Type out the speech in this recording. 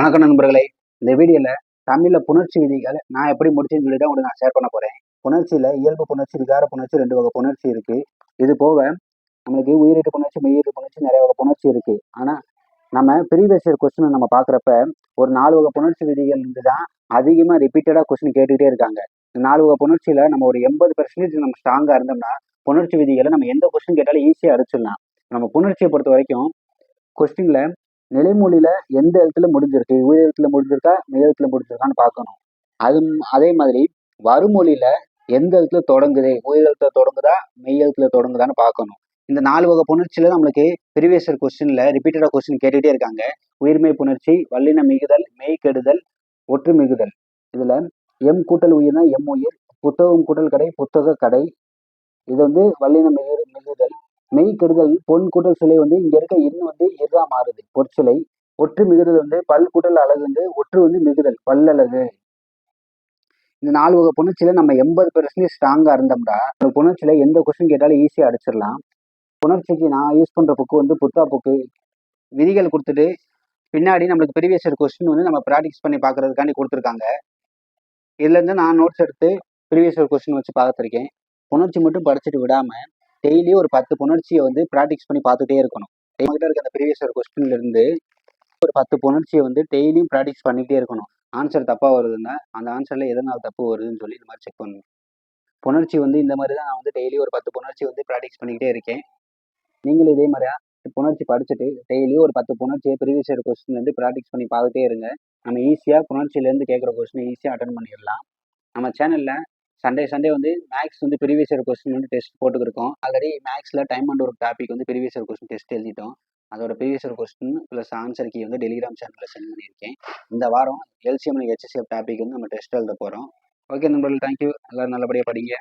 வணக்கம் நண்பர்களே. இந்த வீடியோல தமிழ்ல புணர்ச்சி விதிகள் நான் எப்படி முடிச்சேன்னு சொல்லிட்டு உங்களுக்கு நான் ஷேர் பண்ண போறேன். புணர்ச்சியில இயல்பு புணர்ச்சி, விகார புணர்ச்சி 2 வகை புணர்ச்சி இருக்கு. இது போக நம்மளுக்கு உயிரீட்டு புணர்ச்சி, மெய்யீட்டு புணர்ச்சி நிறைய வகை புணர்ச்சி இருக்கு. ஆனா நம்ம ப்ரீவியஸ் இயர் கொஸ்டின் நம்ம பாக்குறப்ப ஒரு 4 வகை புணர்ச்சி விதிகள் தான் அதிகமா ரிப்பீட்டடா கொஸ்டின் கேட்டுக்கிட்டே இருக்காங்க. இந்த 4 வகை புணர்ச்சியில நம்ம ஒரு 80% நம்ம ஸ்ட்ராங்கா இருந்தோம்னா புணர்ச்சி விதிகளை நம்ம எந்த கொஸ்டின் கேட்டாலும் ஈஸியா அடிச்சிடலாம். நம்ம புணர்ச்சியை பொறுத்த வரைக்கும் கொஸ்டின்ல நிலைமொழியில எந்த எழுத்துல முடிஞ்சிருக்கு, உயிர் எழுத்துல முடிஞ்சிருக்கா, மெய் எழுத்துல முடிஞ்சிருக்கான்னு பார்க்கணும். அதே மாதிரி வருமொழியில எந்த எழுத்துல தொடங்குது, உயிர் எழுத்துல தொடங்குதா, மெய் எழுத்துல தொடங்குதான்னு பார்க்கணும். இந்த 4 வகை புணர்ச்சியில நம்மளுக்கு ப்ரீவியஸ் இயர் கொஸ்டின்ல ரிப்பீட்டடா கொஸ்டின் கேட்டுட்டே இருக்காங்க. உயிர்மெய் புணர்ச்சி, வல்லின மிகுதல், மெய் கெடுதல், ஒற்று மிகுதல். இதுல எம் கூட்டல் உயிர்னா எம் உயிர், புத்தகம் கூட்டல் கடை புத்தக கடை. இது வல்லின மிகுதல். மெய் கெடுதல் பொன் கூட்டல் சிலை இங்க இருக்க இன்னும் எதா மாறுது, பொற்சிலை. ஒற்று மிகுதல் பல் கூட்டல் அழகு ஒற்று மிகுதல் பல்லழகு. இந்த 4 வகை புணர்ச்சியில நம்ம 80% ஸ்ட்ராங்கா இருந்தோம்னா அந்த புணர்ச்சியில எந்த கொஸ்டின் கேட்டாலும் ஈஸியா அடிச்சிடலாம். புணர்ச்சிக்கு நான் யூஸ் பண்ற புக்கு புத்தா புக்கு. விதிகள் கொடுத்துட்டு பின்னாடி நம்மளுக்கு ப்ரீவியஸ் இயர் கொஸ்டின் நம்ம ப்ராக்டிஸ் பண்ணி பார்க்கறதுக்காண்டி கொடுத்துருக்காங்க. இதுல இருந்து நான் நோட்ஸ் எடுத்து ப்ரீவியஸ் இயர் கொஸ்டின் வச்சு பார்த்துருக்கேன். புணர்ச்சி மட்டும் படிச்சுட்டு விடாம டெய்லி ஒரு 10 புணர்ச்சியை ப்ராக்டிஸ் பண்ணி பார்த்துட்டே இருக்கணும். நம்மகிட்ட இருக்க அந்த ப்ரீவியஸ் இயர் கொஸ்டின்ல இருந்து ஒரு 10 புணர்ச்சியை டெய்லியும் ப்ராக்டிஸ் பண்ணிட்டே இருக்கணும். ஆன்சர் தப்பா வருதுன்னா அந்த ஆன்சர்ல எதனால தப்பு வருதுன்னு சொல்லி இந்த மாதிரி செக் பண்ணணும். புணர்ச்சி இந்த மாதிரி தான் நான் டெய்லி ஒரு 10 புணர்ச்சி ப்ராக்டிஸ் பண்ணிக்கிட்டே இருக்கேன். நீங்களும் இதே மாதிரியா புணர்ச்சி படிச்சுட்டு டெய்லியும் ஒரு 10 புணர்ச்சியை ப்ரீவியஸ் இயர் கொஸ்டின் ப்ராக்டிஸ் பண்ணி பார்த்துட்டே இருங்க. நம்ம ஈஸியா புணர்ச்சியிலேருந்து கேட்குற கொஸ்டின் ஈஸியாக அட்டன் பண்ணிடலாம். நம்ம சேனல்ல Sunday maths previous year question test போட்டுக்கிருக்கோம். ஆல்ரெடி மேக்ஸ்ல டைம் அண்ட் ஒரு topic previous year question test எழுதிட்டோம். அதோட previous year question plus answer key Telegram சேனல்ல சென்ட் பண்ணியிருக்கேன். இந்த வாரம் எல்சிஎம் HCF டாபிக் நம்ம டெஸ்ட் எழுத போறோம். ஓகே நண்பர்கள், தேங்க்யூ. எல்லாரும் நல்லபடியாக படிங்க.